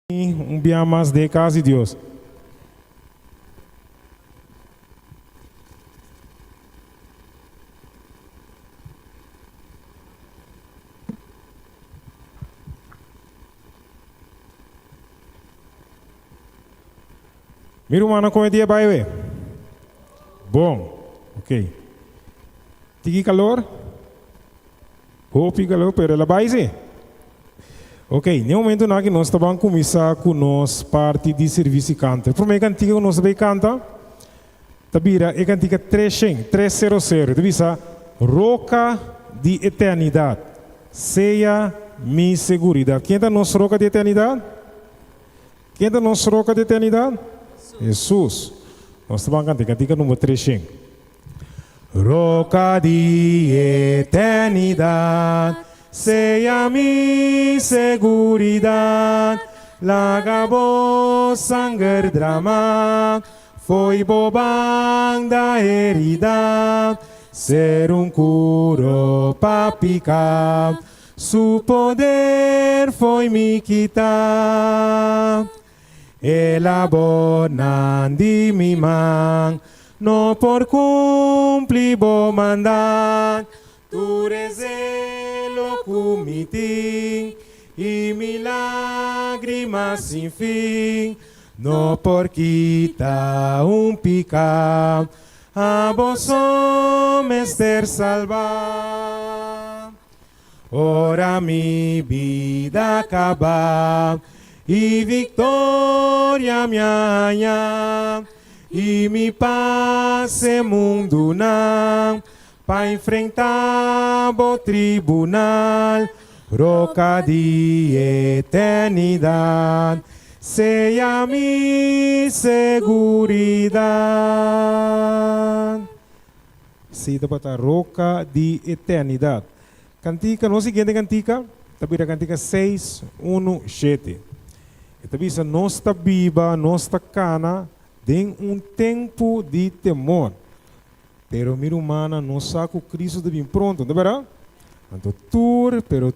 Un día más de Casa de Dios. Mira, mano, como é dia vai ver? Bom, ok. Tiki calor? Hope calor, pero ela vai ser. Ok, no momento na que nós estamos começar com nós parte de serviço e canta. Por meio cantiga que nós vai cantar, tabira é cantiga 300, divisa roca de eternidade, seja minha seguridade. Quem é nossa roca de eternidade? Quem é nossa roca de eternidade? Jesus. Nós estamos cantando cantiga número 300. Roca de eternidade, seja mi seguridad, lagabo sangue drama, foi bobang da herida, ser curo pa picar, su poder foi me quitar, ela bonan di mi man, no por cumplir bo mandar, tu rezelo comitim e mi lágrimas sin fin, no por quitar pecado, a vos menester salvar. Ora mi vida acaba e victoria me haya, e mi paz e mundo não, para enfrentar o tribunal, roca de eternidade, seja mi seguridade. Sim, para roca de eternidade. Cantica, não seguinte cantica, também a cantica 6:1-7. Também se nós está viva, nós está cana, tem tempo de temor. Pero mi humana no saco Cristo de bien pronto, ¿de verdad? Então, pero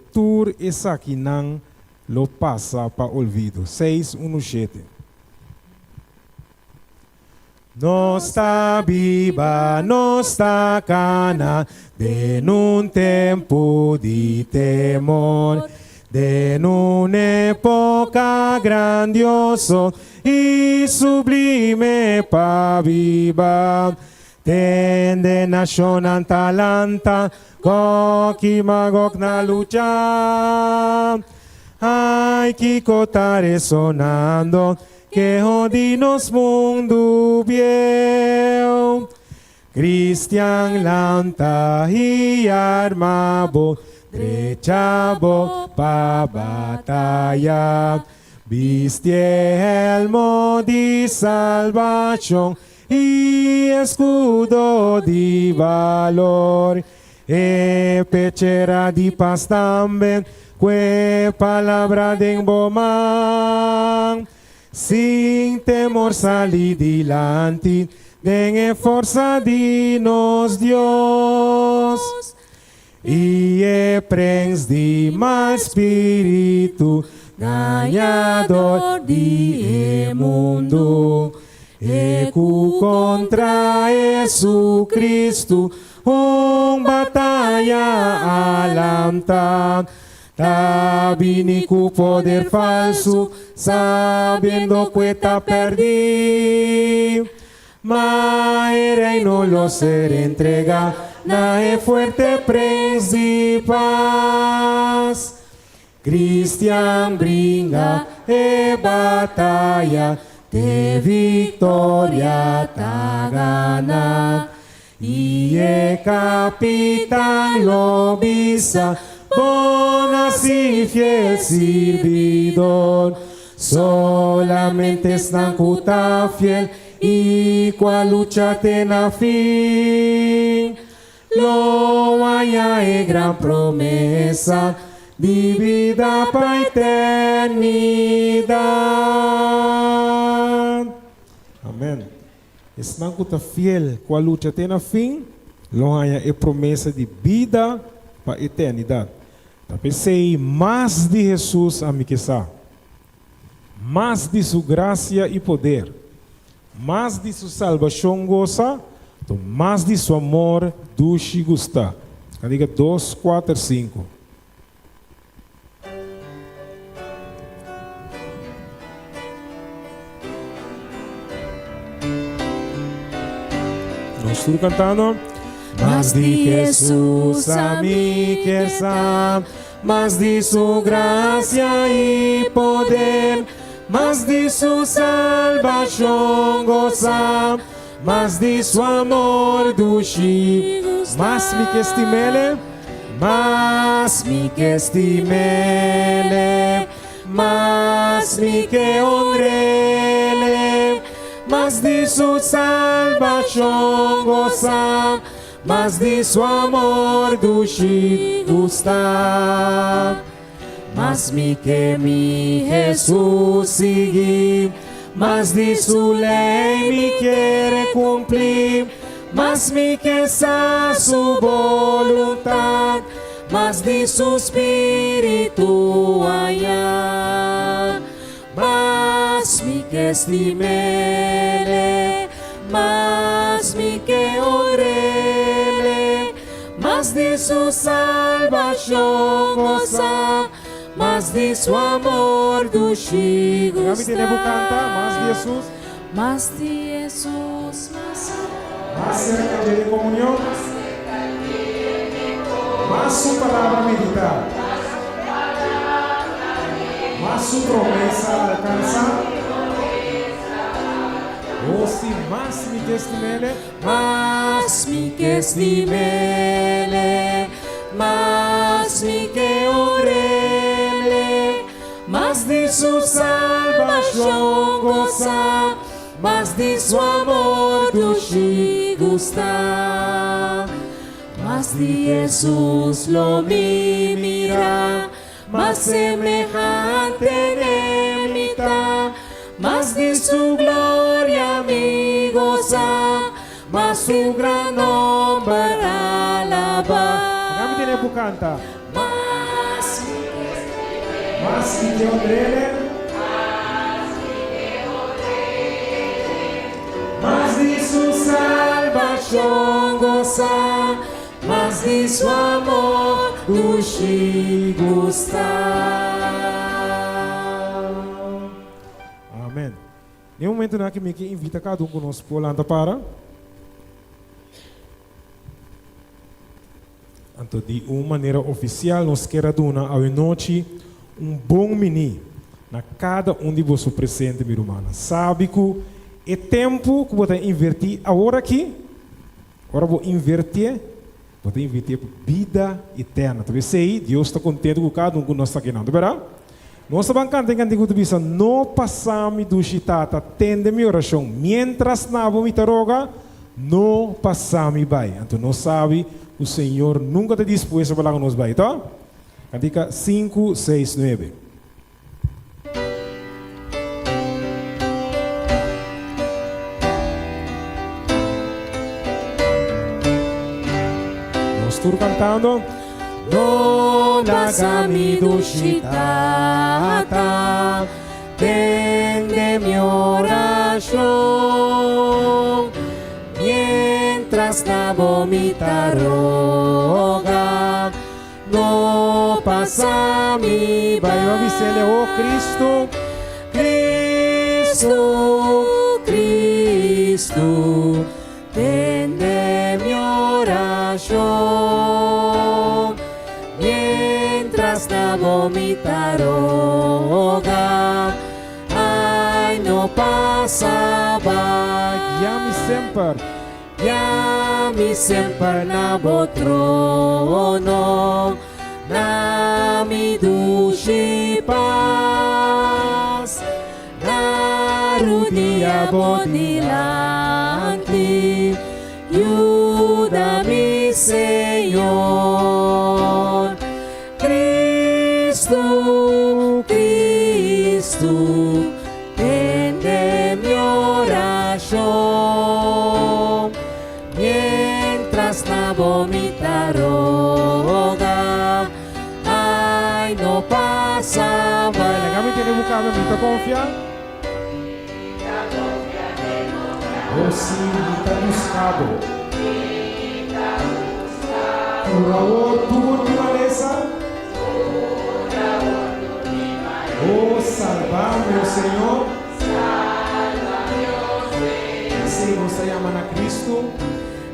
essa aqui não lo passa para olvido. 6:1-7. No está viva, no está cana, de un tempo de temor, de una época grandioso y sublime para viva. Tende nacional talanta, koki magok na lucha. Hay que cotar sonando, que jodinos mundo view. Cristian lanta y armabo, trechabo pa batalla. Viste elmo de salvación y escudo de valor, e pechera de paz también, que palabra de embomán, sin temor salí dilante, den fuerza de nos Dios, y prens de más espíritu, ganador de mundo. Ecu contra Jesucristo, batalha alamta, tabinico poder falso, sabendo que está perdido, mas reino lo ser entrega, na fuerte prensa de paz. Cristian brinda e batalha, de victoria ta gana, y capitán lo visa, bonas y fiel servidor, solamente están cuta fiel, y cual lucha tena fin, lo haya gran promesa, de vida para eternidad. Amém. Estão com fiel com a luta até na fim, não há promessa de vida para a eternidade. Pensei mais de Jesus a me queixar. más de su gracia y poder, más de su salvación goza, más de su amor dulce gusta. Diga 2, 4, 5. Nós estamos cantando. Mas de Jesus a mim quer saber, mas de sua graça e poder, mas de sua salvação gozar, mas de seu amor dulce, mas me que estimele, mas me que estimele, mas me que honrele, mas de sua salvação gozar, mas de seu amor dulce gustar. Mas me que mi Jesus seguir, mas de sua lei me quer cumprir, mas me que essa sua voluntade, mas de seu espírito hallar. Mas me que estimele, mas me que orele, mas de sua salvação gozar, mas de seu amor dulce gustar. Mas de Jesus, Mas de Jesus, mais cerca de comunhão, mais sua palavra meditar, mais sua promessa alcançar. Oh, se mais me que estimele, mas me que estimele, mas me que orele, mas de sua salvação gozar, mas de seu amor dulce gustar. Mas de Jesus lo me mira, mas semejante en mitad, mas de su gloria me goza, mas su gran nombre alaba. kami din po kanta. Mas Mas que orele, mas de su salvación goza, mas de su amor dulce gustar. Amém. Em um momento na que me invita cada conosco por para. Então, de uma maneira oficial, nós queremos dar a noite bom mini na cada de vocês presente, minha irmã. Sabe que é tempo que você invertir agora aqui, agora vou invertir para vida eterna. Talvez sei, Deus está contente com cada que nós está aqui, não, verá? Nós estamos cantando que tu não passamos do chitata, tende minha oração, mientras não vamos roga, não passamos bem. Então, nós sabe o Senhor nunca está disposto a falar com nós bem, tá? Cantica 5, 6, 9. Nós estamos cantando. No lasciami duscitata, tende mi oración, mientras la vomita roga, no pasa mi Vai obedecer, oh Cristo. Cristo, Cristo, tende mi oración, mientras la vomita roga, ay, no pasaba, llami sempre na trono, na mi duši paz, na rudia bonilanti, ayúdame, Señor. Cristo, Cristo, tende mi oración, mientras la vomita roga, ay, Ay, no pasa La más. gami tiene buscado, me confia. Oh, sí, está buscado. Por favor, tu naturaleza. Oh, salvame, oh Señor. Sí, nos llaman a Cristo.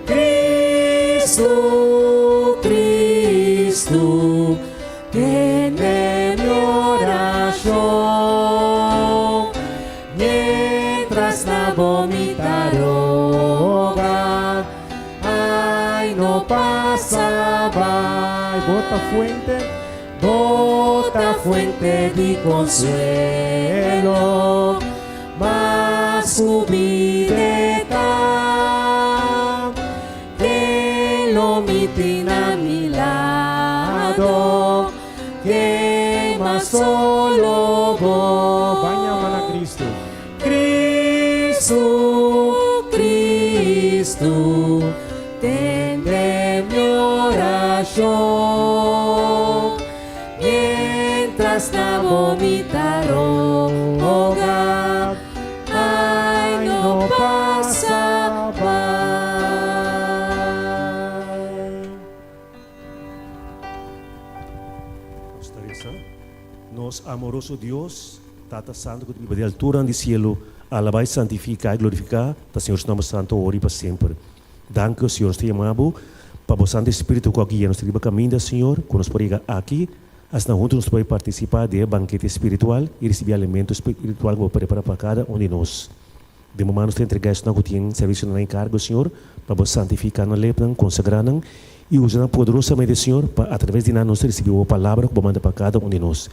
Cristo, Cristo, tiene mi oración. Mientras la vomita roga, ay, no pasaba. Ay, bota fuente. Bota fuente de consuelo, mas cubrireta que lo mitin a mi lado, que más solo voy. Bañaman a Cristo. Cristo, Cristo, tendré mi oración. Mientras la vomita roga, ay, no pasaba. Nos amoroso Dios, Tata Santo, que vive de altura de cielo, alabar, santificar e glorificar, o Senhor nome santo, ore para sempre. Danke, Senhor, te amamos, para o Santo Espírito que guia nos tribo caminho, Senhor, que nos pode aqui, assim juntos nos pode participar do banquete espiritual e receber alimento espiritual que prepara para cada um de nós. De momento, nos entregar isso que tem serviço na encargo, Senhor, para santificar na lepra, consagrar e usar poderosamente, Senhor, para através de nós receber a palavra que manda para cada um de nós.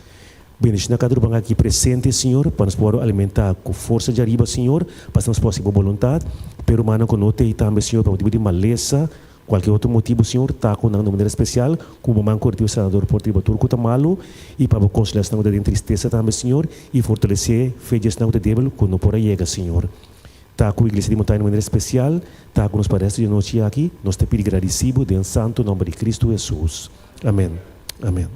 Bendição cada um aqui presente, Senhor, para nos poder alimentar com força de arriba, Senhor, para que nos possa boa vontade, pero mano que note e também, Senhor, para o tipo de maleza, qualquer outro motivo, Senhor, está com uma maneira especial, como man corteu o senador por tributur que está malo, e para a consolação da tristeza também, Senhor, e fortalecer fé de não de débil quando não por chega, Senhor. Está com a igreja de montanha de maneira especial, está com os parentes de noite aqui, nós te pedimos agradecido, em santo nome de Cristo Jesus. Amém. Amém.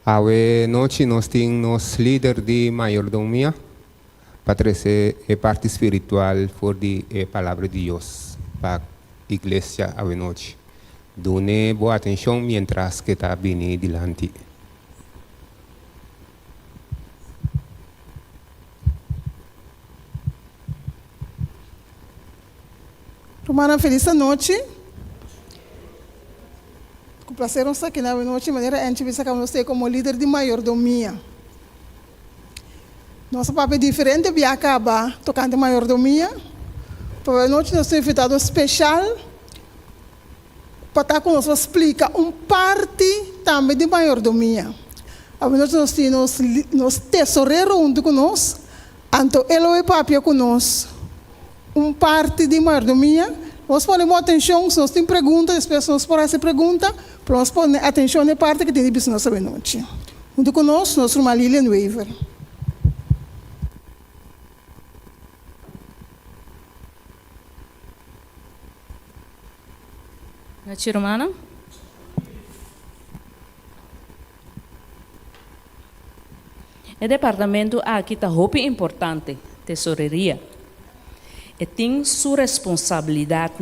Hoje noite nós temos líder de mayordomia para trazer a parte espiritual for a palavra de Deus para a igreja hoje noite. Done boa atenção mientras que está vindo delante. Romana, feliz noite. Com prazer estar aqui na noite, de maneira a gente vai você como líder de mayordomia. Nosso papel é diferente, vai acabar tocando mayordomia. Para a noite nós temos invitado especial para estar conosco, explica parte também de mayordomia. A noite nós temos tesoureiro junto conosco, então ele é papel conosco. Parte de mayordomia. Nós podemos atenção, se nós temos perguntas, as pessoas podem fazer pergunta, para nós podemos atenção na parte que tem de business essa noite. Junto conosco, nossa irmã Lilian Weaver. Noite, irmã. O departamento aqui está muito importante, tesouraria. E tem sua responsabilidade.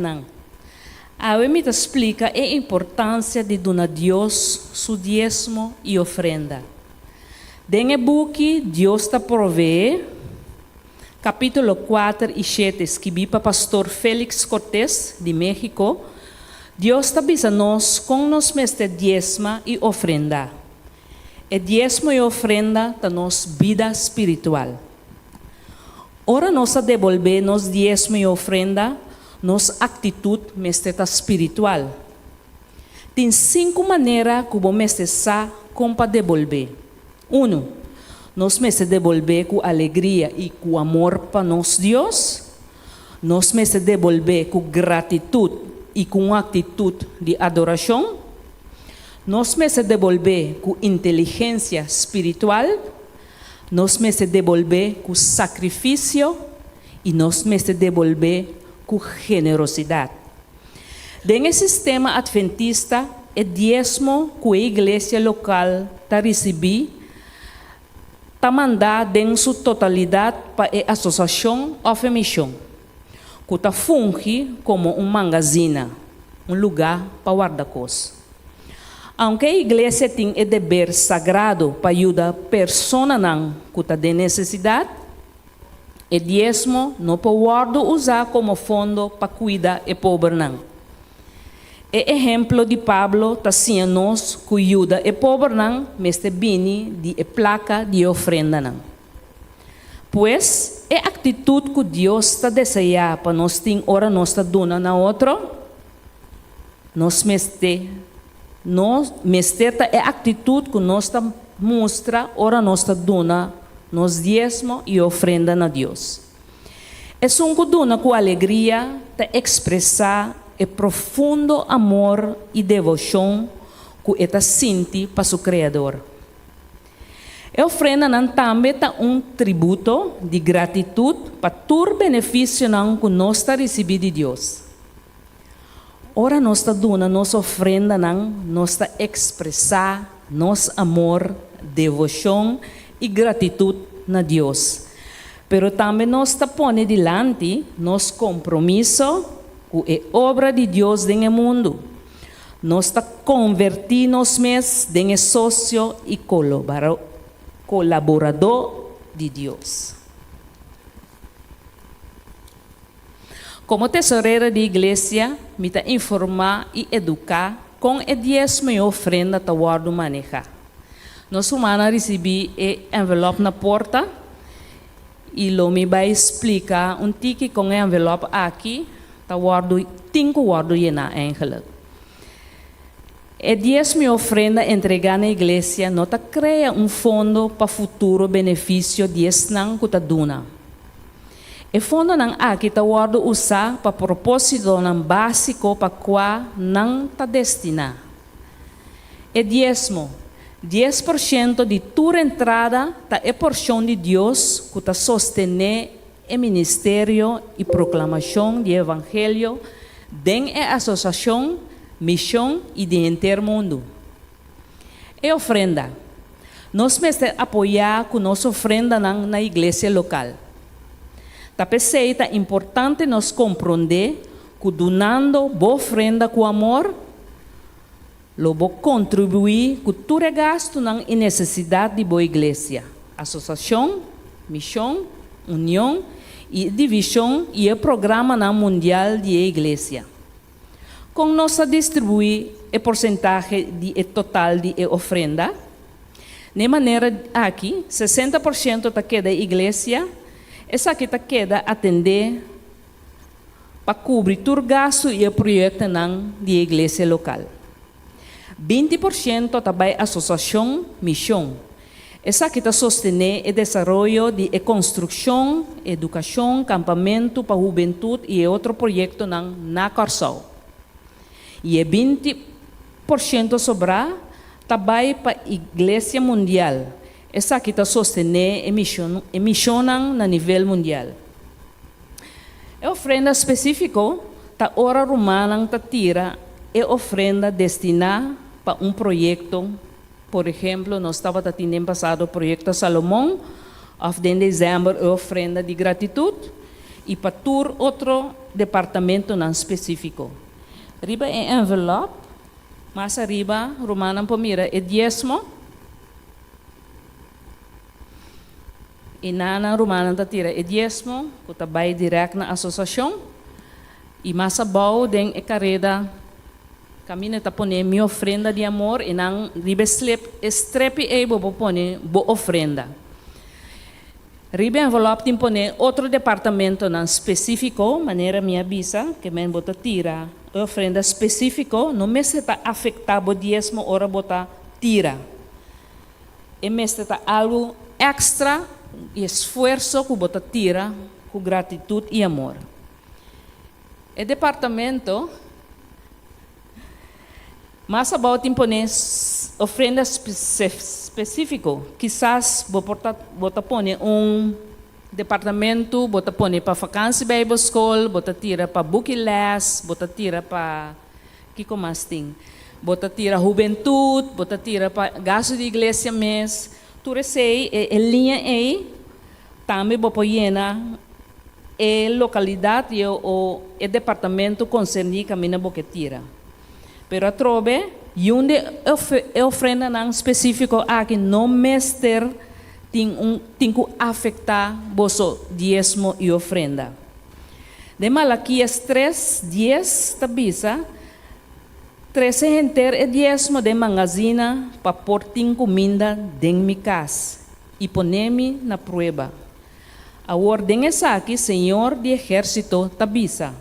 A me explica a importância de donar a Deus seu dízimo e ofrenda. Dengue buque, Deus está provee, capítulo 4 e 7, escrevi para pastor Félix Cortés, de México. Deus está avisando nós com nos mestre dízimo e ofrenda. E dízimo e ofrenda está nos vida espiritual. Ora nós devolver nos dízimo e ofrenda, nos atitude mestre espiritual. Tem 5 maneiras que o mestre sabe como devolver. 1. Nós mestre devolver com alegria e com amor para nós Deus. Nós mestre devolver com gratitude e com atitude de adoração. Nós mestre devolver com inteligência espiritual. nós me se devolver com sacrifício e nós me se devolver com generosidade. Dentro do sistema adventista, é diezmo que a igreja local está recebendo, está mandado em sua totalidade para a associação ou missão, que está funge como magazine, lugar para guardar coisas. Aunque a igreja tem o dever sagrado para ajudar a pessoa que está de necessidade, o diezmo não pode usar como fundo para cuidar do pobre. O exemplo de Pablo está sendo nós que ajuda o pobre, mas também de placa de ofrenda. Pois, a atitude que Deus está desejando para nós ter ora nós está dando na outra, nós é a atitude que nós está mostra ora nós está dando nos diezmo e ofrenda a Deus. É um que dona com alegria de expressar o profundo amor e devoção que está sente para seu Criador. A ofrenda também é tributo de gratitude para todo o benefício que nós está recebendo de Deus. Ora nós está dando nossa ofrenda, nós está expressar nosso amor, devoção e gratitude a Deus. Pero também nós está pondo delante nosso compromisso com a obra de Deus no mundo. Nós está convertindo nos mesmos em sócio e colaborador de Deus. Como tesoureira da igreja, me está informar e educar com o diezmo e ofrenda que guardo manejar. Nós humanos recebi o envelope na porta e lo me vai explicar tique com o envelope aqui, tá guardo 5 guardo na eigenlijk. O diezmo e ofrenda entregar na igreja não tá cria fundo para futuro benefício diezmo que tá dona. O fundo não aqui tá guardo usar para propósito não básico para qual não tá destinado. O diezmo 10% de tua entrada é porção de Deus que está sostener o ministério e proclamação do Evangelho dentro da associação, missão e do inteiro mundo. E ofrenda. Nós precisamos apoiar com nossa ofrenda na igreja local. Também é importante nós compreender que donando boa ofrenda com amor, lobo contribuir com todo gasto na necessidade de boa igreja, associação, missão, união e divisão e o programa mundial de igreja. Com nossa distribuir o porcentagem de total de ofrenda, de maneira aqui 60% da queda igreja, essa que queda atender para cobrir todo gasto e o projeto de igreja local. 20% também associação, missão. Essa que está sostener o desenvolvimento de construção, educação, campamento para a juventude e outro projeto na Corsal. E 20% sobrar também para a Igreja Mundial. Essa que está sostener a missão na nível mundial. A ofrenda específica, a hora romana está tira é ofrenda destinada para projeto. Por exemplo, nós estávamos tendo passado o projeto Salomão, em dezembro, é ofrenda de gratitude, e para todo outro departamento não específico. Arriba é envelope, mas arriba, Romana Pomira, é diezmo, e na Romana tira é diezmo, que está bem direto na associação, e mais abaixo, tem a carreira. Kami nagtaponin mi ofrenda de amor e nang ribe strepi e bobo pone bo ofrenda. Ribe envelope tim pone outro departamento nan específico, maneira minha bisa, que men bota tira ofrenda específico, no me se ta afectado diezmo ora bota tira. E me se ta algo extra e esforço que bota tira, com gratitude e amor. E departamento Mas about imponer ofrenda específico, quizás bota pone departamento, bota pone para vacância Bible School, bota tira para book less, bota tira para que mais tem, bota tira juventude, bota tira para gasto de igreja mês, tu recei linha aí, também bota llena localidade ou departamento concernido caminha boca tira. Pero a trobe, onde ofrenda não específico aqui não mester tem que afetar vosso diezmo e ofrenda. De Malaquias 3:10 tabisa 13 enter e diezmo de magazina para pôr comida dentro mi casa e poner-me na prueba. A ordem é aqui, Senhor de Exército tabisa.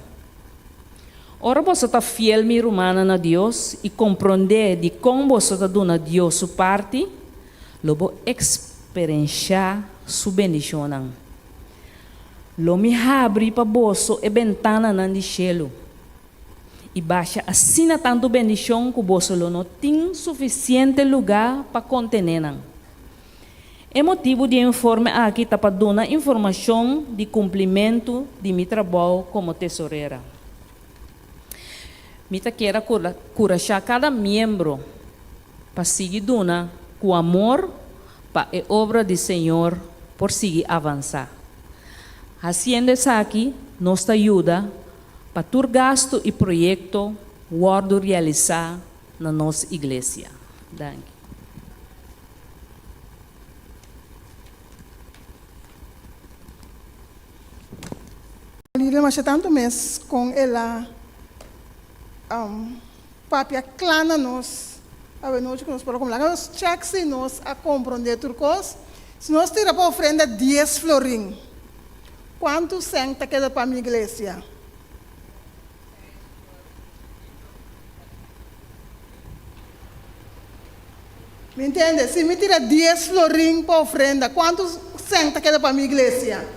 Ora você está fiel mi romana na Deus e compreender de como você está dando a Deus sua parte, logo experienciar sua bendição. Lo me abre para você e ventana na de cielo e baixa assim tanto bendição que você não tem suficiente lugar para contener. É motivo de informe aqui está para dar informação de cumprimento de meu trabalho como tesoureira. Mita quer encorajar cada membro para seguir duna com amor para a obra do Senhor por seguir avançar. Haciendo isso aqui, nos ajuda para todo gasto e projeto guardo realizar na nossa igreja. Danke. Líder, mas tanto mês com ela papia clana nos a noite que nós podemos lá nós check se nós a compreender turcos se nós tira para ofrenda 10 florim quanto senta queda para minha igreja me entende? Se me tira 10 florim para ofrenda quanto senta queda para minha igreja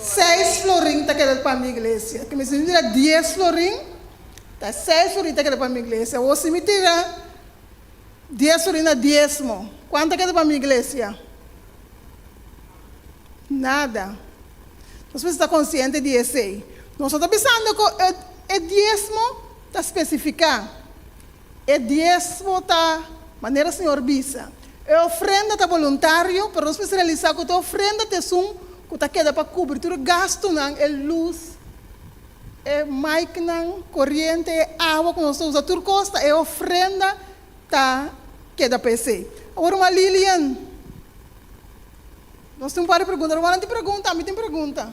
6 florim está querendo para a minha igreja. Que me se me tira 10 florim, tá 6 florim está querendo para a minha igreja. Ou se me tira 10 florim na diezmo, quanto quer para a minha igreja? Nada. Nós precisamos estar conscientes disso aí. Nós estamos pensando que o diezmo está especificado. O diezmo está, maneira Senhor bisa. A ofrenda está voluntário, mas nós precisamos realizar que a ofrenda tem que está queda para cobrir tudo gasto não é luz é máquina corrente é água que nós usamos tudo costa é ofrenda tá queda para esse agora uma Lilian nós temos para perguntar agora não tem pergunta a mim tem pergunta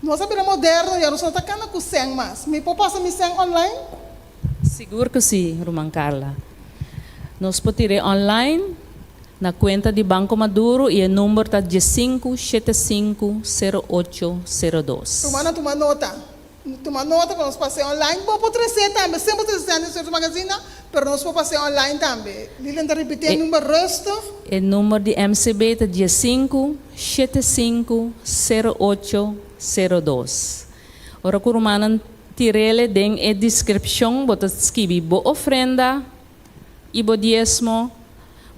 nós sabemos moderno e nós estamos tocando com sem mais me pode passar me sem online Seguro que sim, Irmã Carla. Nós podemos online na conta de Banco Maduro e o número está 15750802. Toma nota. Toma nota para nós passar online. Pode trazer também. Sempre trazer no seu magazine, mas nós podemos passar online também. Ele está repetindo o número resto. O número de MCB está 15750802. Ora, que o Romano tirele den a descrição, bota escrever boa ofrenda e bo diezmo,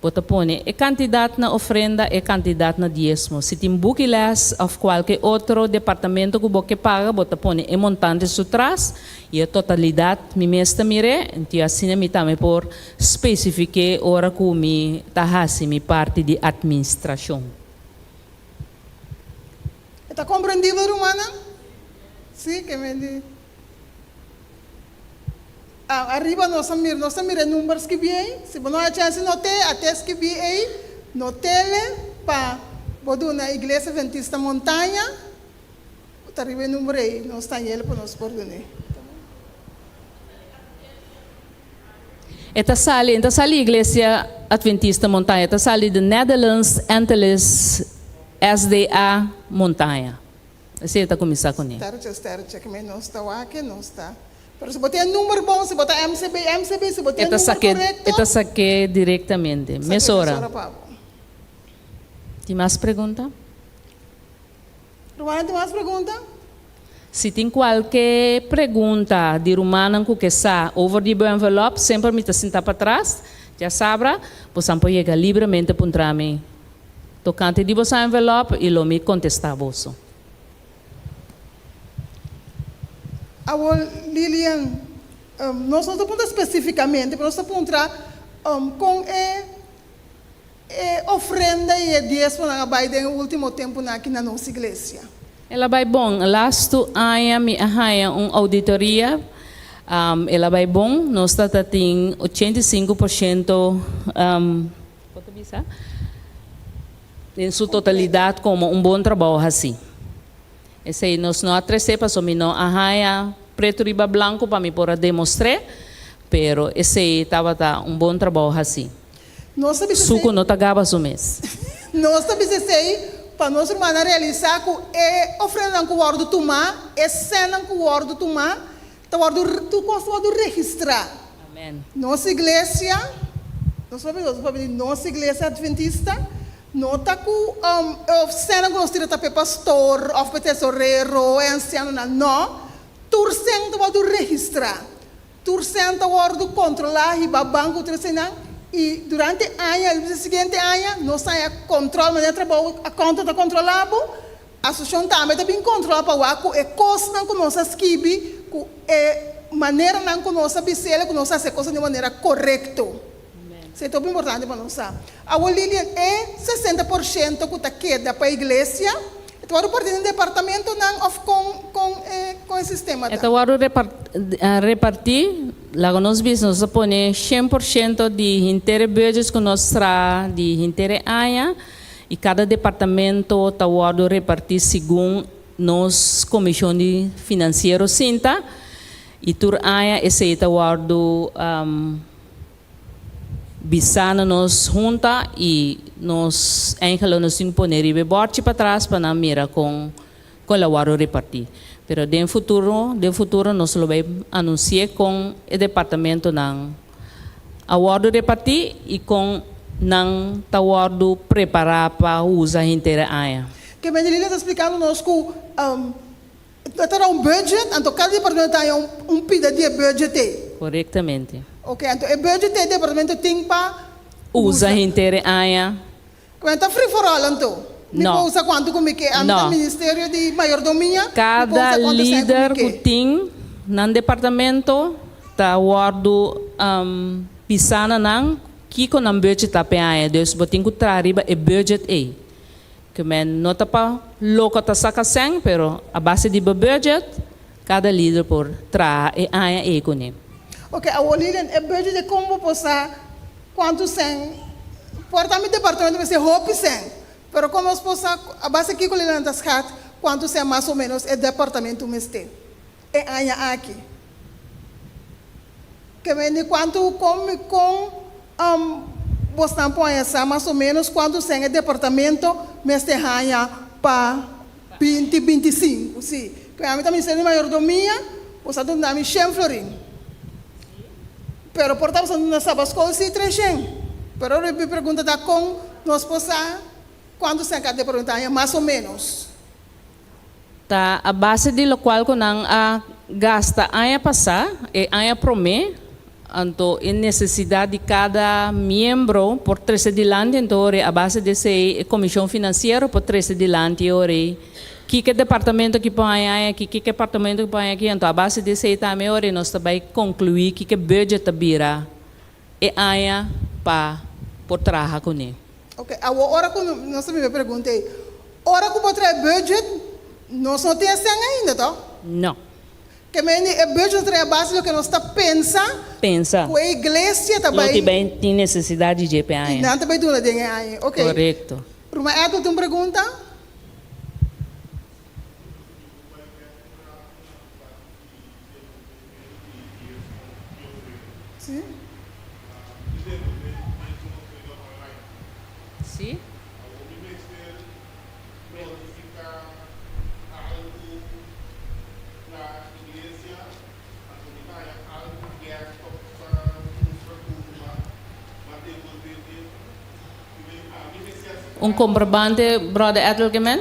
bota pone a quantidade na ofrenda e quantidade na diezmo. Se tem buquilas ou qualquer outro departamento que você paga, bota pone a montante su tras e a totalidade mi mesta mire, então assim me também por especificar ora que mi tahasi mi parte de administração. Está compreendido, Romana? Sim, que me diz. Arriba nós miramos números que vêm, se não há chance de notar, até que vêm aí, notele para a igreja Adventista Montanha, está arriba o número aí, nós estamos ele para nós perdoar. Esta sali igreja Adventista Montanha, esta sali de Netherlands Antilles SDA Montanha. Assim está começar com ele. Sterche, que não está aqui, não está. Pero se botar número bom, se botar MCB, se botar número correto. Esta saque diretamente. Mesora. Tem mais pergunta? Romana, tem mais pergunta? Se tem qualquer pergunta de Romana que está over the envelope, sempre me sentar para trás, já sabe, você pode chegar livremente para mim. Tocante de você envelope e lo me contestar você. Lilian, nós não estamos especificamente, mas nós estamos com ofrenda e dízimo na Biden no último tempo aqui na nossa igreja. Ela vai bom. Last ano me arranha auditoria. Ela vai bom. Nós está tem 85% quanto bisa? Em sua totalidade como bom trabalho assim. Esse aí nós não atrasamos para mim não arranha preto riba branco para me poder demonstrar, pero esse aí estava bom trabalho assim. Nós sabemos Suco não tagaba o mês. Nós sabemos para nós irmãs realizar que ofrenda que o guardo tomar, cena que o guardo tomar, tu consegue registrar. Amém. Nossa igreja, nossa igreja adventista, nota que cena que nós tiramos para pastor, ou para tesoureiro, anciano, não, tu senta para registrar, tu senta para controlar e para banco, e durante o seguinte ano, nós temos controle, mas a conta está controlada, a associação também está bem controlada para o que costa que nós escrevemos, que maneira que nós observamos, que nós fazemos coisas de maneira correta. Isso é muito importante para nós. A Lilian é 60% que está queda para a igreja, então o partido do departamento não com esse sistema. Então, repartir, lá nós business põe 100% de inteiro budget que nós traz de inteiro ano e cada departamento está repartir segundo nos comissão de financeiro cinta e tur ano esse está bisana nos junta e nos engelo nos imponer e borte para trás para na mira com a waro repartir. Pero de futuro nós lo vai anunciar com o departamento ng award repartir e com nang taward preparar para usar inteira área. Que bem, ele está explicando nós que terá budget, então cada departamento tem pedido de budget. Corretamente. Ok, então o budget do departamento tem para usa inteira área. Então free for all então. Não. Usa quanto como que no Ministério de Mayordomia. Cada líder que tem no departamento está guardo pisana nang kiko ng budget tapi área. Deus botin ko trariba e budget e. Que men nota pa loco ta sakaseng pero a base de budget cada líder por tra e área e kone. Ok, a Lilian é budget de como possa quanto sem portamento departamento vai ser roupa sem. Pero como nós possa a base aqui com Lilian das hat quanto sem mais ou menos é departamento mestre. É área aqui. Que men quanto com você põe essa mais ou menos quanto sem é departamento mestre área para 2025, sim. Que a mim também Ministério de Mayordomia, você está dando a 100 florim. Pero portamos na sabascola se trechem. Pero eu me pergunta da com nós possa quando se cada pergunta mais ou menos. Ta a base de lo qual ko nang gasta aya passar e aya prome anto em necessidade de cada membro por 13 dilante então a base desse comissão financeira por 13 dilante ore que departamento que põe aqui que departamento que põe aqui então a base desse também ore nós também concluir que budget bira e aya pa por trabalhar com ele. Ok, a hora que nós me perguntei, hora que botar budget nós não temos ainda, tá? Não. Que é budget é a base do que nós está pensa. Com a igreja também. Não tem necessidade de GPA. Não também tu não tem aí, ok? Correto. Ruma, tu tem pergunta? Sim. Sim. um comprovante, brother Edelgeman?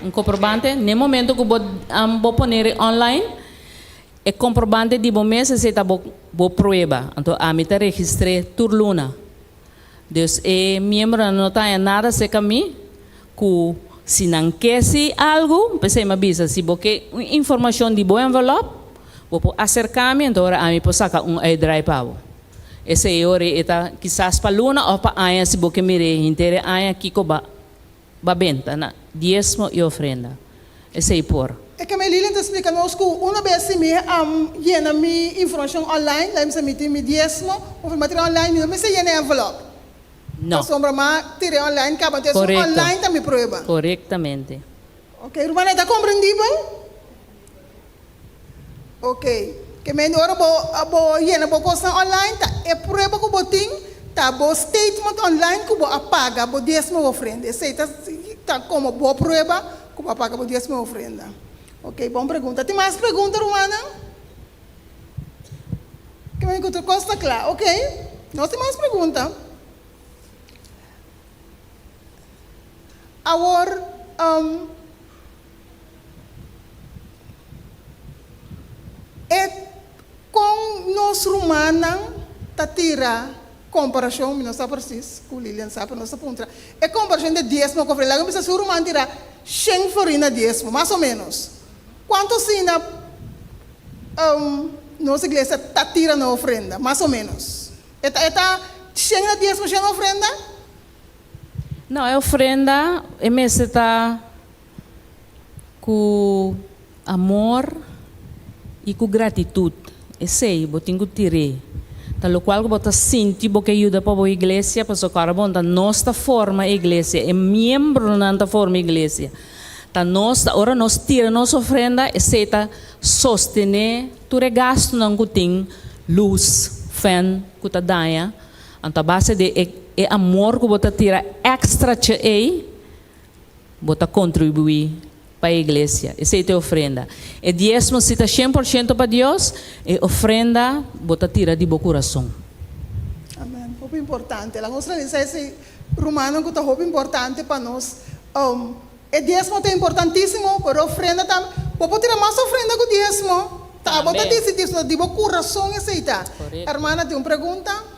Um comprovante? No momento que vou poner online, é comprovante de bom mês, você está boa prova. Então, a mim está registrei turluna. Dus membro não tem nada se caminho, que se não quer algo, pensei me avisa, se você informação de boa envelope, vou acercar-me, então a mim posso sacar drive para esse é hora eta quizás para luna ou para aia se você mire inteira aia aqui com ba benta na diezmo e ofrenda. Esse é por. É que a Melila te explica nos que uma vez se me llena mi informação online, lá me mete mi diezmo, ou material online, não me se llena envelope. Não. Sombra ma tire online, acaba de Correcto. online também prova. Correctamente. Ok, Romana, está compreendível? Ok. Que melhor bo llena bo coisa online, tá? É prova que botin, tá? Bo statement online que bo apaga, bo diezmo ofrenda. Sei tá como boa prova que bo apaga bo diezmo ofrenda. Ok, boa pergunta. Tem mais pergunta, Romana? Que me encontrou costa clara, ok? Nós temos mais pergunta. Agora, é com nós romanos, tira comparação, não sabe preciso, com Lilian sabe, não sabe ponta. É comparação de diezmo com oferenda. Lá se o romano tira 100 florina diezmo, mais ou menos. Quanto sina nossa igreja tira na oferenda, mais ou menos. Está 100 diezmo, 100 oferenda? Não, é ofrenda, é mesmo está com amor e com gratitude. Esse aí, eu tenho que tirar. Tal qual que você sente que ajuda para a igreja, para o cara bom, da nossa forma a igreja, é membro da nossa forma a igreja. Da nossa, ora nós tira nossa ofrenda, e se está sostener, tu regasto não que tem luz, fé, que está dando, então base de amor que você tira extra que aí, você contribui para a igreja. Essa é a ofrenda. E diezmo se está 100% para Deus, e ofrenda você tira de bom coração. Amém. Muito importante. A nossa licença romana que está muito importante para nós. O diezmo é importantíssimo, mas a ofrenda também. Você tirar mais ofrenda que o diezmo. Tá, você diz isso de bom coração, essa aí tá. Hermana, tem uma pergunta?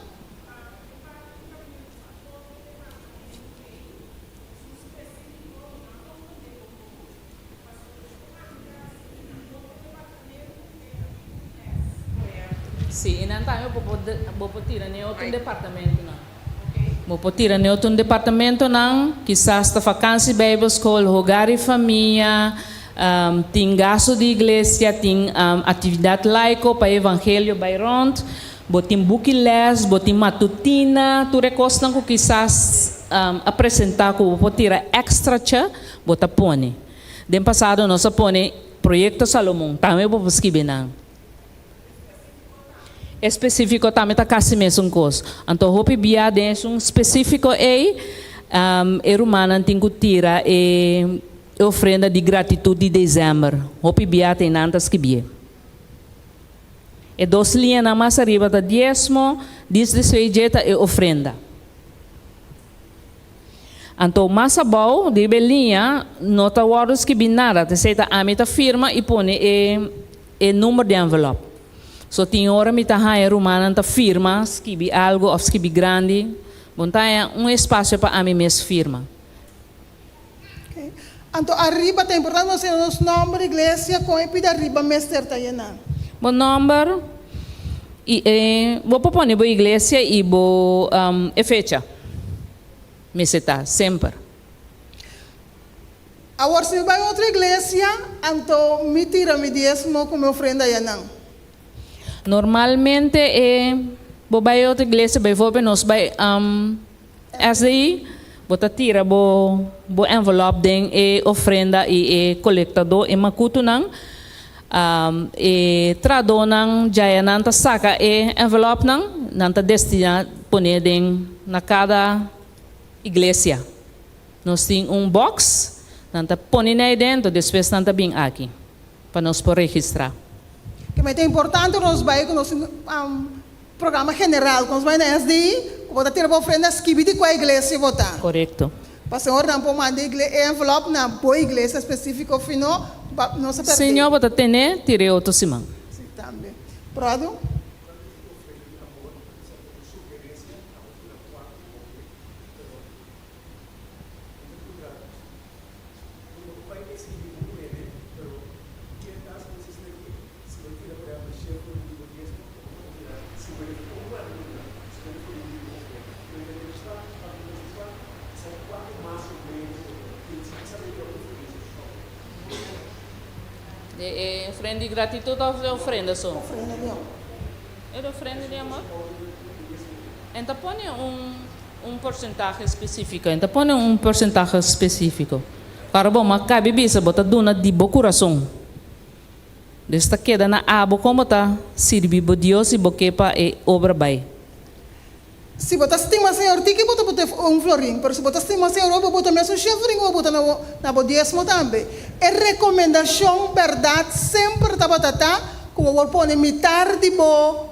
Sim, e não tá, eu vou tirar em outro departamento não. Vou tirar em outro departamento não, quizás da vacância Bible School, rogar e família, tem gasto de igreja, tem atividade laica para evangelho bairront, tem bookles, tem matutina, tu recostam que quizás apresentar que vou tirar extra cha, bota pone. Den passado nós pone projeto Salomão, também vou escrever não. Específico também está quase mesmo coisa. Então, hope bia dentro específico é humana tem que tirar ofrenda de gratitude de dezembro. Hope bia tem nantas que bia. E duas linhas na mais arriba da diezmo, diz jeta e ofrenda. Então, mais abaixo de linha, nota words que binara, te seita a meta firma e põe o número de envelope. So tem hora me tá romana tá firma, escrevi algo ou escrevi grande, montanha espaço para a mim mesmo firma. Okay. Então arriba é importante nós ter nosso nome igreja com e arriba mestre tá yena. Bom número e vou pôr na igreja e vou fecha. Me seta sempre. Agora se vai outra igreja, então me tira me diezmo como ofrenda yena. Normalmente vou vai outra igreja, vai nós vai assim, bota tira bo envelope den ofrenda e colectador e makuto nang trado nang jaya nanta saca envelope nang nanta destina poner den na cada igreja. Nós tem box nanta poner aí dentro, depois nanta bem aqui para nós por registrar. Que é importante nós vai com nosso programa general, nós vai na SDI, botar tira para ofrenda esquibi de qual igreja votar. Correto. Para o Senhor não pode mandar envelope na boa igreja específica, final, não se perde. Senhor, bota tene, tire outro simão. Sim, também. Pronto? Ofrenda de gratitude ou ofrenda só? Ofrenda, não. É ofrenda de amor? Então põe um porcentagem específico. Então põe um porcentagem específico. Para bom, mas cabe bisa bota duna de bo coração. Desta queda na abo como tá, sirve bo Deus e bo kepa e obra bai. Se botar estima, Senhor, tem que botar florim. Pero se botar estima, Senhor, eu vou botar mesmo florim, eu vou botar na bodíssimo também. É recomendação, verdade, sempre tá batata, como eu vou pôr metade de bo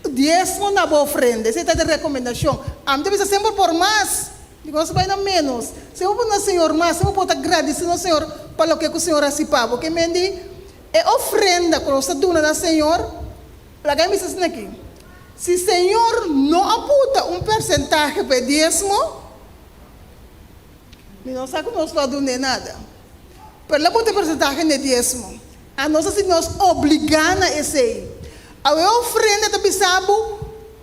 dízimo na boa ofrenda. Essa é a recomendação. A minha vida sempre por mais. Digo, você vai dar menos. Se eu vou na Senhor mais, eu vou botar agradecer ao Senhor para o que o Senhor assipa. Porque mendi é ofrenda quando você duna na Senhor. Lá que me diz aqui. Se o Senhor não aponta percentagem para dízimo, não sabe como nós vamos dar nada. Pero lá bota percentagem de dízimo. A nós se nós obrigar a esse aí. A ofrenda também sabe,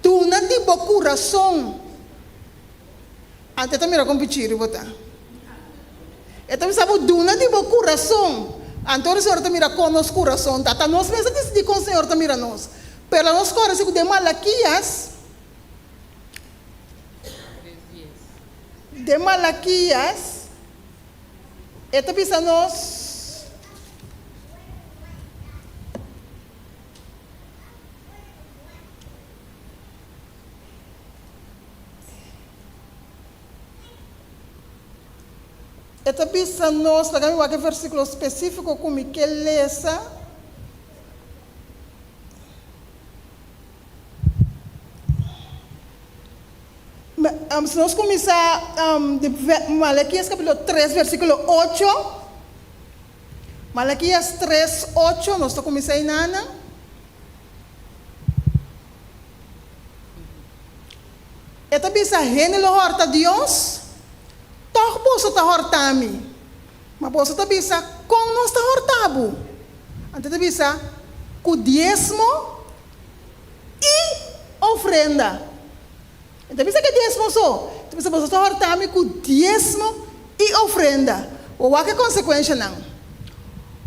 tu não tem bom coração. Até também era competir e botar. E também sabe, tu não tem bom coração. Então o Senhor também era com nosso coração. Tá nós mesmo decidir com o Senhor também era nós. Pero nós corremos de Malaquias. De Malaquias. E também nós. Esta pista nós, pegamos aquele versículo específico como que lesa. Se nós começar de Malaquias capítulo 3, versículo 8. Malaquias 3, 8, nós estamos começando aí, Nana. Esta pista, gênero horta Deus. Toh posso ta hortami, mas posso ta bisa com nós ta hortabo. Ante ta bisa com dízimo e ofrenda. Então bisa que dízimo só, ta bisa posso ta hortami com dízimo e ofrenda. O que consequência não?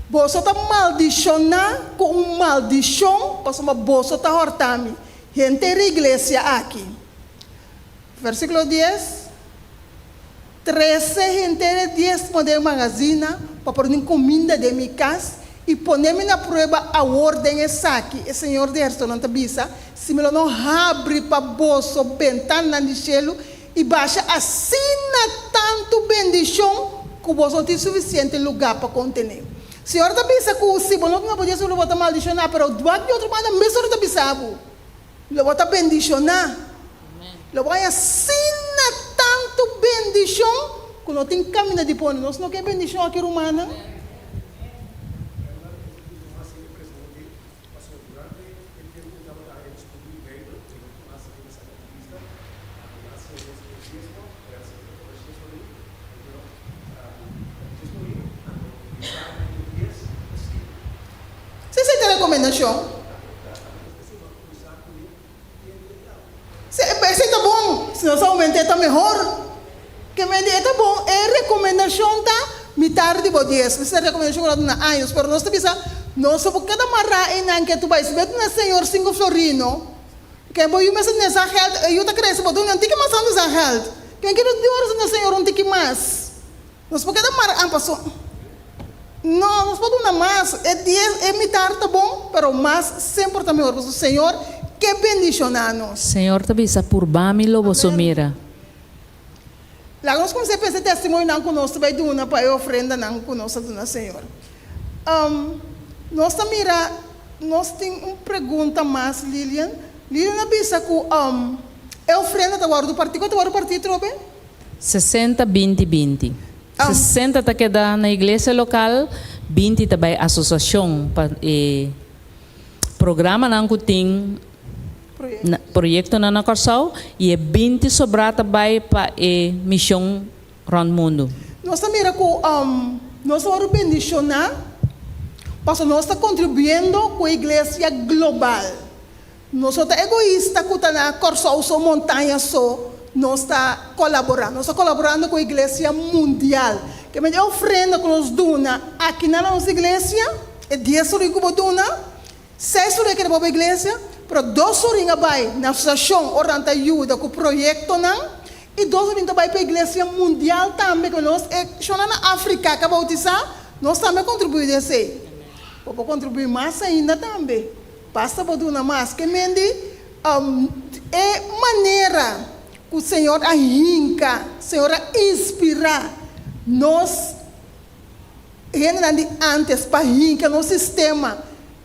Posso ta maldicionar com maldição, posso ma posso ta hortami. Gente da igreja aqui. Versículo 10. 13 gente de 10 poder magazina para pôr comida de minha casa e poner-me na prova a ordem essa aqui. O Senhor de restaurante bisa, se me não abre para bolso, ventana de gelo e baixa assina tanto bendição que o bolso tem suficiente lugar para conter. O Senhor da bisa que se você não podia ser botar maldicionar, mas do outro outro maneira mesmo da bisa, lo botar bendicionar, lo vai assina tanto bendição que não tem caminho de pôr. Nós não queremos bendição aqui humana. Você sente a recomendação? Se está bom, se nós aumentar está melhor. Que me diz, está bom, é recomendação da metade de bodies. Se é recomendação que nós anos, mas nós estamos não só porque cada marra em não que tu vais ver na Senhor 5 florino. Que bom, eu me sinto nessa health, eu te cresço, mas não tem que mais nessa health. Que quero de horas na Senhor não tem que mais. Nós porque cada marra passou. Não, nós podemos mais. É metade tá bom, mas mais sempre está melhor. O Senhor que bendicionar-nos. Senhor, te bisa por bami lobo somira. Lá nós começamos a pensar testemunho não conosco, vai doar para a ofrenda não conosco, dona Senhor. Nós também nós temos uma pergunta mais, Lilian. Lilian pensa que a ofrenda está guardada do partido, está guardado do partido, trobe? 60-20-20. Ah. 60 tá queda na igreja local, 20 tá by associação, programa não tem projeto na Corsau e 20 sobrata by para missão round mundo. Nós também nós vamos bendicionar, porque nós estamos contribuindo com a igreja global. Nós somos egoístas, que está na Corsau, só montanha só, nós estamos colaborando com a igreja mundial. Que a oferenda que nós damos aqui na nossa igreja, é 10 horas que nós damos, 6 horas que nós damos para a igreja, mas 2 horas vai na associação, orando ajuda com o projeto, e 2 horas vai para a igreja mundial também, que nós, na África, acabamos de dizer, nós também contribuímos assim. Vou contribuir mais ainda também. Basta para dar mais, que é maneira que o Senhor arranca, o Senhor inspira nós, antes para arrancar no sistema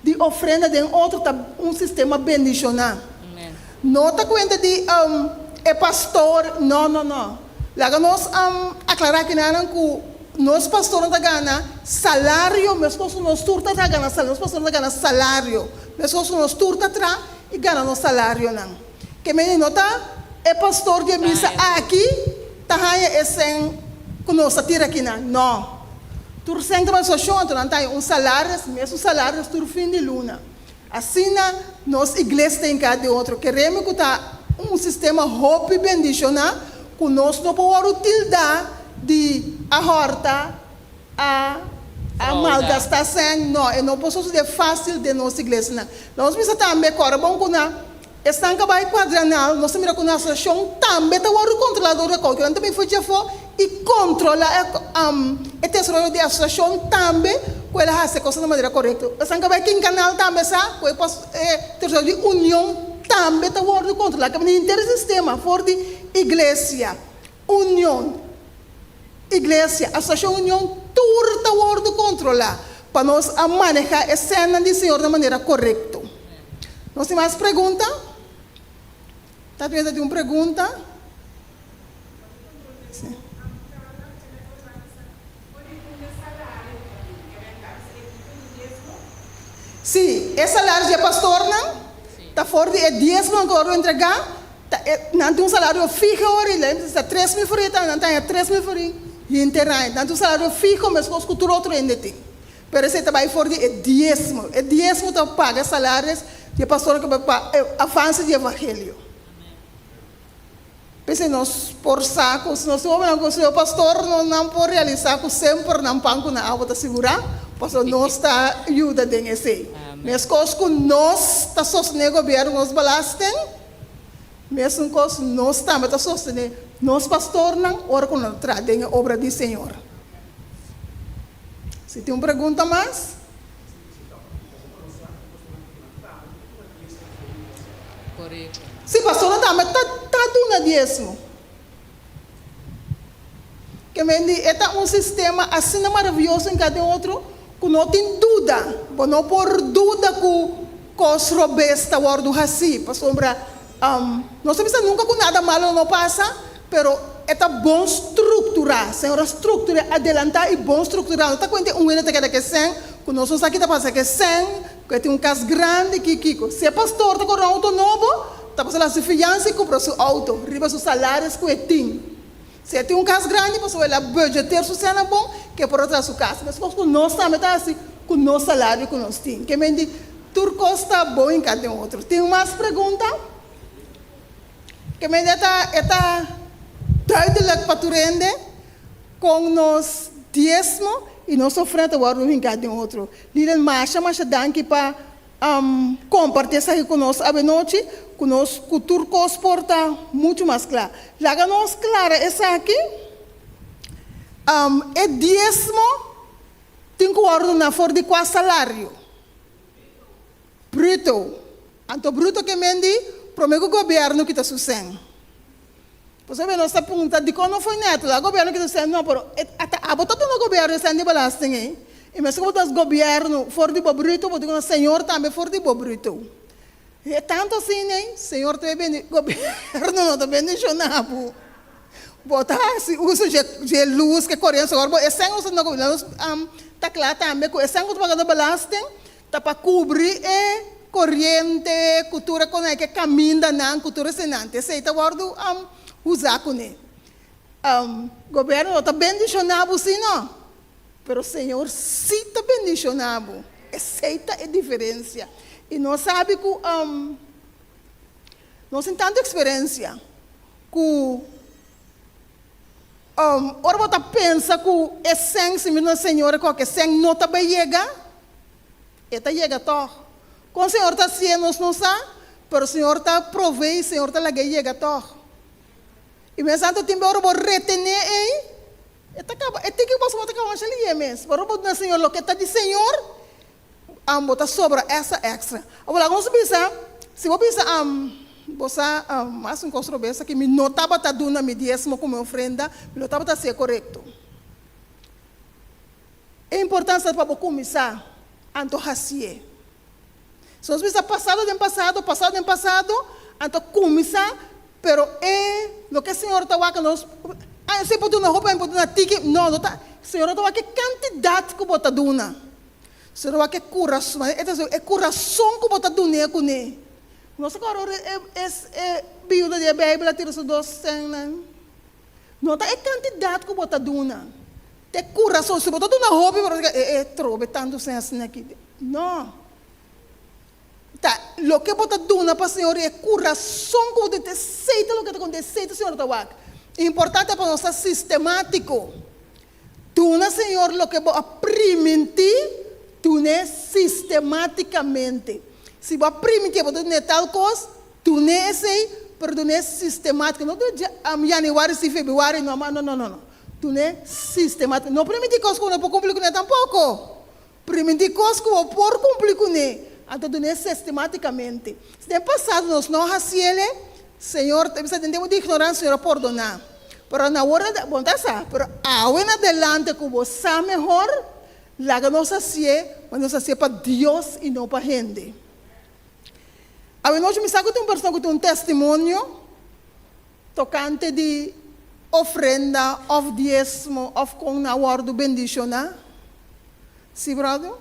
de oferenda de outro, sistema bendicional. Não está conta de pastor, não. Lá nós aclarar que nós pastor da gana salário, mas nós turta da gana salário, nós pastor da gana salário, mas nós turta tra e gana no salário não. Que me nota é pastor de missa aqui, tá é sem conosco tira aqui não. Tur sempre mas só não tem salário, mesmo salário tur fim de luna. Assim nós igreja tem cada outro, queremos que tá sistema hope bendicionar, que nós não podemos utilizar de a horta, a malgastação, não posso ser fácil de nossa igreja. Nós precisamos também, bom, que estão acabando quadranal, nós temos que nossa associação também está o controlador da coisa, que também foi e controla a tesouro de associação também, que ela faz a coisa de maneira correta. Estão acabando aqui em canal também, que o tesouro de união também está o controlar, que é um intersistema, for de igreja, união, igreja, associação união, tudo está o controlar, para nós manejar a cena do Senhor de maneira correta. Nós temos mais perguntas? Está tendo de uma pergunta? Sim. Sim, esse salário de pastor, não? Está fora de 10 mil que eu vou entregar, não tem um salário fixo, está 3 mil fora, não tem 3 mil fora, e internet, não tem um salário fixo, mas com o outro ainda tem. Pero esse trabalho fora de 10 mil, que paga salários de pastor que avança de evangelho. Pense nós por saco, se nós vamos o pastor não pode realizar que sempre não banco na água da segurar, pastor nós está ajuda de esse. Mas coisas que nós está sustentando o governo nos balastem, mesmo coisas nós também está sustentando, nós pastor não ora com nós trazem a obra do Senhor. Se tem uma pergunta mais? Correto. Se pastor também está dando dízimo. Que é um sistema assim maravilhoso em cada outro, que não tem dúvida, não por dúvida que os robês estão orando assim, pastor, não sabemos nunca que nada malo não passa, pero é bom estruturar, Senhor, estrutura, adelantar e bom estruturar. Não está com um ano que sem, que nós aqui está passando que sem, que tem casa grande, que se é pastor, está com um auto novo, está passando a sua fiança e compra seu auto, riba seus salários que tem. Se tem casa grande, pastor, ela budgetear seu cena bom, que é por outra sua casa. Mas que nós também está assim, com o nosso salário que nós temos. Que me diz, tudo custa bom em cada outro. Tem mais pergunta? Que me diz, duidelijk para tu rende, com nos dízimo e nós oferta o arroz em cada outro. Líder marcha danke para compartilhar isso conosco a noite, conosco cultura que porta muito mais claro. Lá nós clara essa aqui, é dízimo, tem que o na fora de qual salário? Bruto. Então bruto que mendi, promete o governo que está sucedendo. Você vê, nós perguntando de como foi neto, o governo que está sendo, não, pero a botar no governo está de balasting, hein? E mesmo que o governo for de bobrito, o Senhor também for de bobrito. É tanto assim, hein? Senhor também, governo não está bendicionado. botar se uso de luz que corrente agora esse uso não nós tá claro também que esse uso pagando belasting tá para cobrir corrente cultura com que caminha na cultura senante esse tá guardo usar com ele governo está bendicionado sim não pero o Senhor sim está bendicionado aceita a diferença e nós sabe que nós temos tanta experiência que ora você pensa que é sem do Senhor que sem não está bem chega está chega toch com o Senhor está sendo nós não sabe pero o Senhor está provei o Senhor está lá que chega toch e mesmo tanto tempo ora vou retener é que você vai acabar ali mesmo ora vou dizer Senhor o que está de Senhor botar sobra essa extra agora vamos pensar se vou pensar você mais um coisa que me notava tá dando me dízimo como ofrenda me notava tá ser correto é importante para começar anto hasie se nós pensar passado anto começar pero lo que o Senhor está lá que nós se pode uma roupa pode uma ticket não tá o Senhor está lá que quantidade que bota duna o Senhor lá que coração é coração que bota duna com ele nós agora é Bíblia de Bíblia tira os dois cenas. Não tá quantidade que bota duna. Te coração se bota duna roupa trobe tanto sem assim aqui. Não. Tá, lo que bota duna para o Senhor é coração que bota aceita o que acontece, o Senhor tá lá. Importante para nós sistemático. Duna Senhor lo que bota primitir, duna sistematicamente. Se você permitir para tu tal coisa, tu não é assim, mas tu não é sistemático. Não é janeiro, fevereiro, não. Tu não é sistemático. Não permitir coisas que não pode cumprir com ele tampouco. Permitir coisas que não pode cumprir com ele. Então tu não é sistematicamente. Se tem passado, nós não fazemos, Senhor, temos de ignorar, Senhor, perdonar. Mas na hora de, bom, tá certo, mas agora adelante, que você sabe melhor, lá que nós fazemos, mas nós fazemos para Deus e não para a gente. A noite me sabe que tem uma pessoa que tem um testemunho tocante de ofrenda, of dízimo, of com na hora do bendicionar. Sim, brother?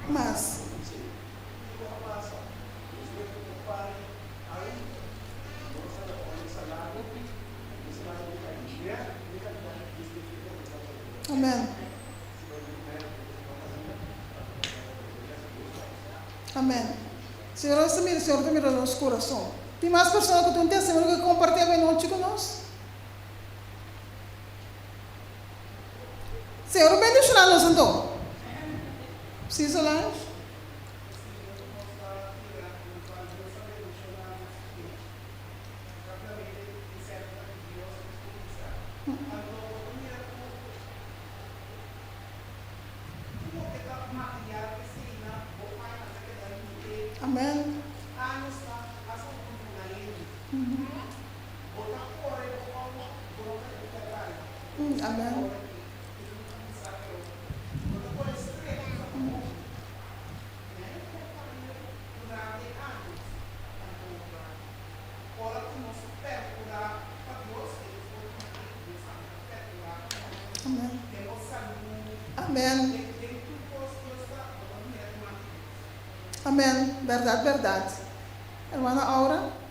Mas amém. Amém. Senhor, Senhor, mira nosso coração. Tem mais pessoas que estão testemunho que compartilham a noite conosco. Senhor, bendicionar-nos então. Sim, Solange? Amém. Amém. Amém. Amém. Verdade, verdade. Irmã Aura.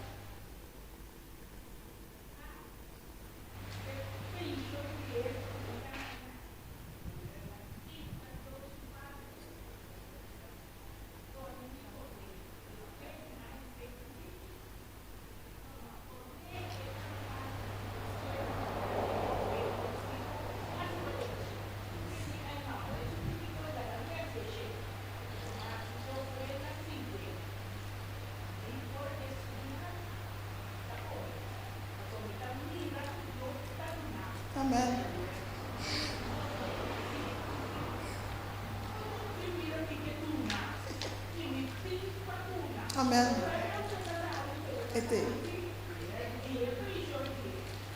Amém. Ete.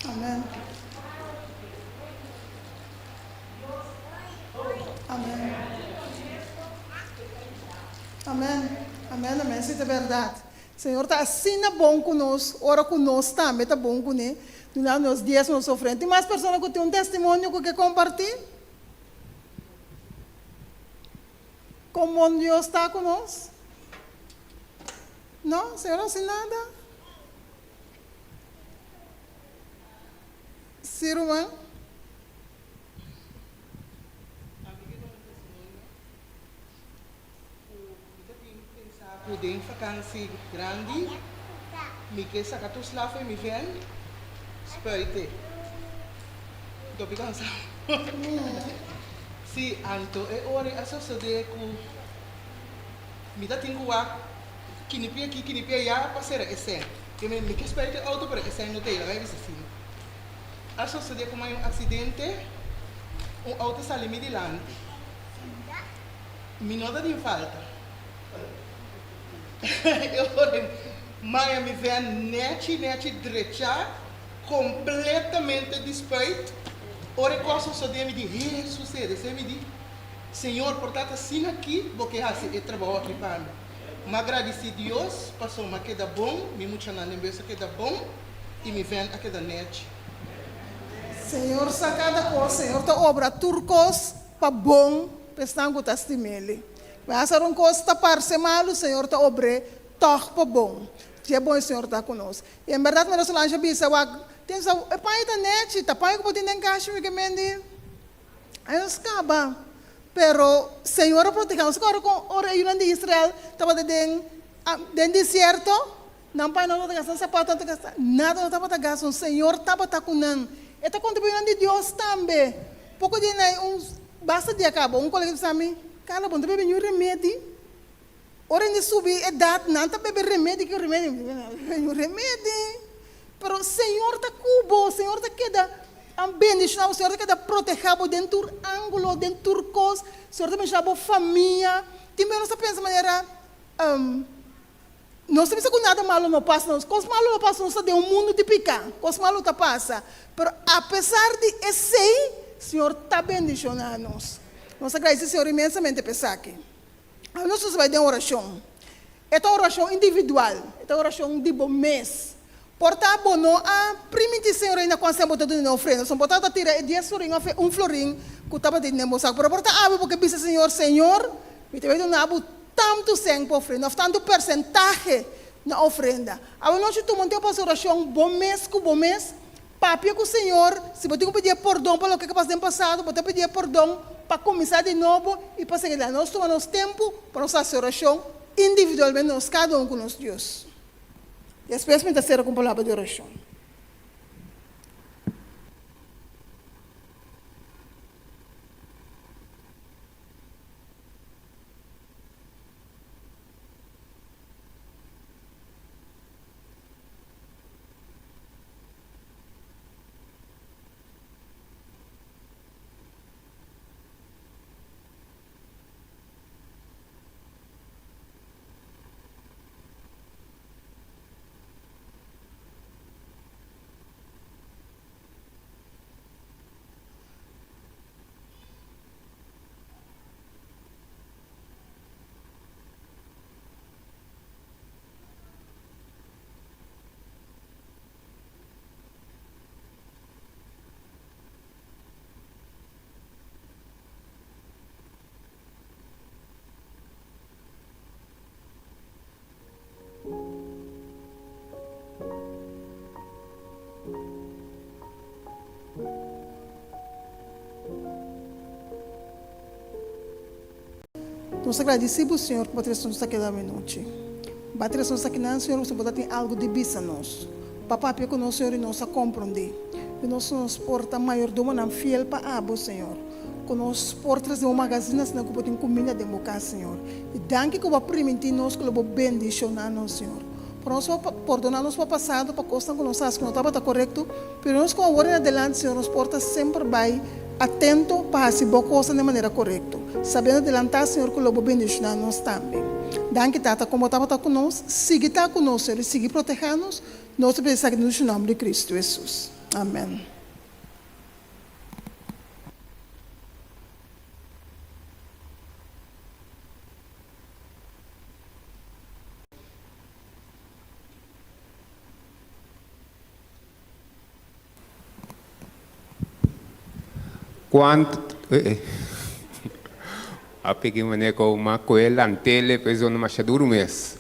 Amém. Amém. Amém. Amém, amém. Isso é verdade. Senhor está assim bom conosco, ora conosco também está bom com ele. Nos dias nos ofrenda. Tem mais pessoas que têm um testemunho que quer compartilhar? Como Deus está conosco? Não, Senhor, não sei nada. Sirvan. Pude vakantie grande, mi que saca tu slafe mi ven, spuite. Dobi kan sa. Si anto e ore aso so de ku mi da tingu wa kinipia ya pasera esen. Que mi que spuite auto para esen no te la vai assim. Aso so de como um acidente, auto sale mi dilante. Mi nota de falta. Mas me vê net direita, completamente despeito. Ora, coisa só de me dizer, sucede, você me diz, Senhor, portanto, assim aqui, porque assim é trabalho aqui para mim. Mas agradeci a Deus, passou uma queda bom, me muito na lembrança queda bom, e me vem a queda net. Senhor, sacada coisa, Senhor, tá obra turcos para bom, pensando que está mele. Mas a coisa está para malo, Senhor, está obra toch para bom. Que é bom o Senhor está conosco. E em verdade, nós lá já bisa, tem só é pai da net, tá pai que pode nem caixa me que mende. Aí nós acaba. Pero Senhor protegemos agora com ora aí de Israel, estava dentro deserto, não pai não está gastando sapato, não está gastando nada, não estava gastando. O Senhor estava com nós. Está contribuindo de Deus também. Pouco de basta de acabar. Um colega disse a mim, cara, bom, tu bebe um remédio. Ora, ainda subir a idade, não está bebendo remédio, que remédio? Um remédio. Pero o Senhor está cubo, o Senhor está queda bendicionado, o Senhor está queda protegido dentro do ângulo, dentro do coisa, o Senhor está bendicionado a família. Também nós pensamos de maneira, não sabemos que nada malo não passa, coisa malo não passa, não de um mundo de picar, coisa malo não passa. Pero apesar de esse, o Senhor está bendicionando nós. Nós agradecemos, Senhor, imensamente por isso aqui. Nós vamos ter uma oração. Esta oração individual, esta oração de bom mês. Portanto, não a primeira Senhor ainda quando você botou na oferenda, só botar tirar 10 florinhos, um florinho que estava dentro do meu saco. Portanto, porque disse Senhor, me teve um abo tanto sangue para oferenda, tanto percentagem na oferenda. Agora nós estamos tendo uma oração bom mês com bom mês. Papi com o Senhor, se você pedir perdão pelo que passou no passado, você pedir perdão para começar de novo e para seguir lá. Nós tomamos tempo para nossa oração individualmente, nós, cada um com nosso Deus. E especialmente a terceira com a palavra de oração. Nós agradecemos, Senhor, por ter nos aqui da noite. Bater nos aqui na Senhor, você pode ter algo de bisa nós. Papai, pede com nós, Senhor, e nós a compreender. E nós nos porta maior do mundo fiel para abo, Senhor. Que nós portas de uma magazina, senão que podemos comida de boca, Senhor. E danke que vai permitir nós que vai bendicionar nós, Senhor. Por nós perdonar nos para passado, para costa que nós sabemos que não estava correto. Mas nós com a hora em adelante, Senhor, nos porta sempre vai atento para fazer boa coisa de maneira correta. Sabendo adelantar, Senhor, que o lobo bendicionar nós também. Danke, Tata, como estava conosco, siga estar conosco, Senhor, e siga proteger-nos. Nós te pedimos no nome de Cristo Jesus. Amém. Quanto. A peguei uma coelha antele, pessoa no machaduro mês.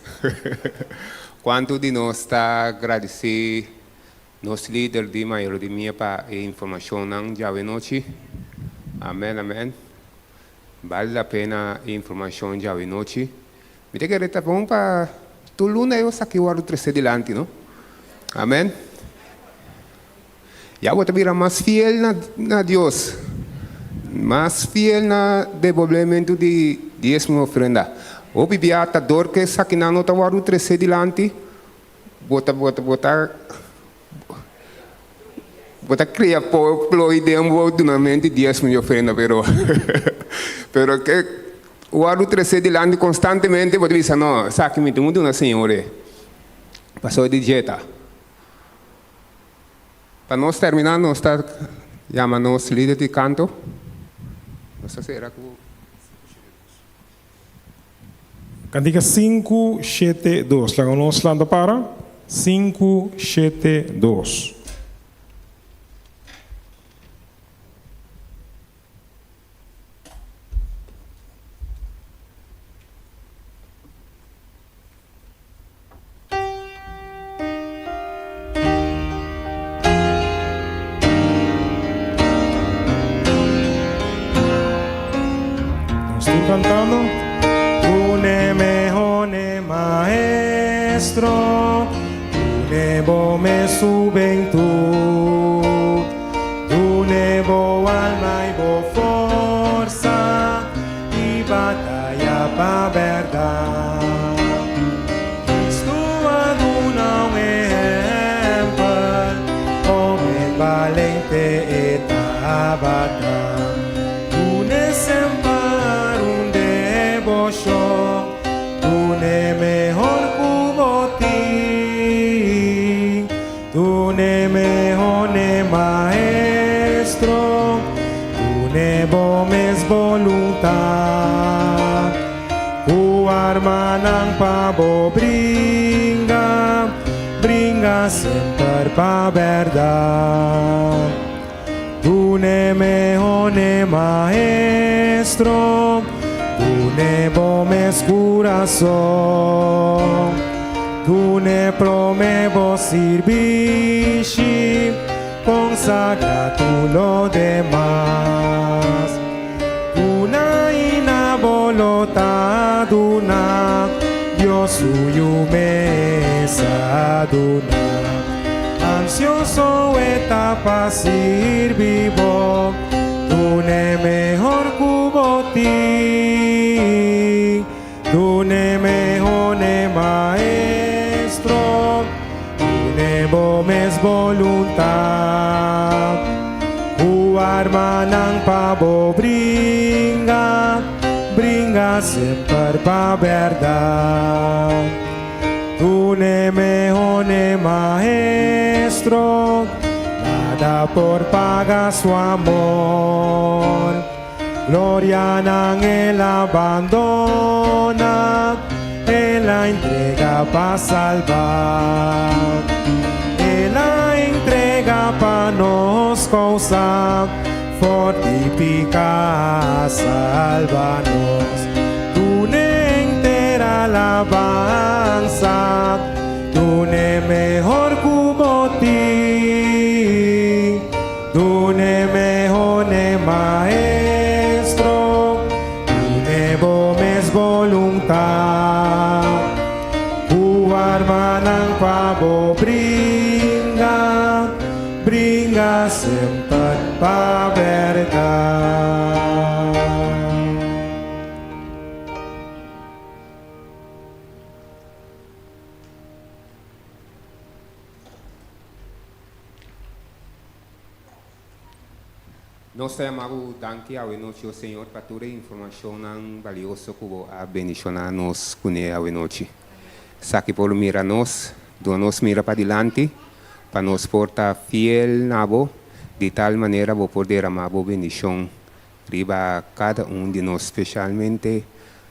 Quanto de nós está agradecer nosso líder de maior de minha para a informação não já noite. Amém, amém. Vale a pena a informação já noite. Me tem que reta bom para tu luna eu saquei o ar 13 delante, não? Amém. Já vou te virar mais fiel na Deus. Mais fiel na devolvimento de diezmo ofrenda. O bibiata dor que saque na nota o 13 delante. Bota criar por ideia duramente diezmo de ofrenda, pero que o ano 13 delante constantemente pode dizer não, saque me tudo na senhora. Passou de dieta. Para nós terminar, nós está chamando os líderes de canto. Não sei se era que Cantiga 572. Laga nós landa para 572. Cantando Une mejone maestro Une bo me juventud Une bo alma y bo forza Y batalla pa verdad Tu aduna un ejemplo Come valente etabata Une sempre tú ne mejor cuboti, tú ne mejor ne maestro, tú ne bomes voluntad, tu arma nang pabo bringa sempre pa verdad. Tú ne mejor ne maestro, tu ne bomes corazón, tu ne promebo servici, consagra tu lo demás. Tu na ina volota duna, Dios suyo me saduna. Ansioso etapa sirvivo, tu ne mejor cuboti, tu ne mejor ne maestro, tu ne bomes voluntad, tu arma nang pabo bringa sempre pa verdad. Tu ne mejor ne maestro, nada por pagar su amor. Gloria en el abandona, Él la entrega para salvar. Él la entrega para nos causar, fortificar, salvarnos. Tu ne entera alabanza, tu ne mejor cuboti, tu ne mejor ne maestro, tu ne bomes voluntad, tu arma nang pabo bringa sempre pa verdad. Nós chamamos danke ao noite, Senhor, para toda a informação valiosa que você a bendicionar nos com a noite. Saque por mira nós, do nos mira para diante, para nos portar fiel nabo, de tal maneira vou poder amar a bendição riba cada de nós, especialmente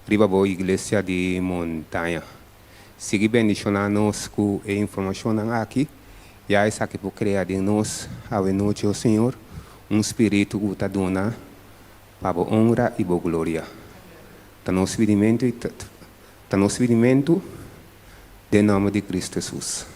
riba a igreja de montanha. Siga bendicionar-nos com a informação aqui, e aí saque por criar em nós, ao noite, Senhor, espírito que está dando para a honra e a glória. Está nos pedimento, de nome de Cristo Jesus.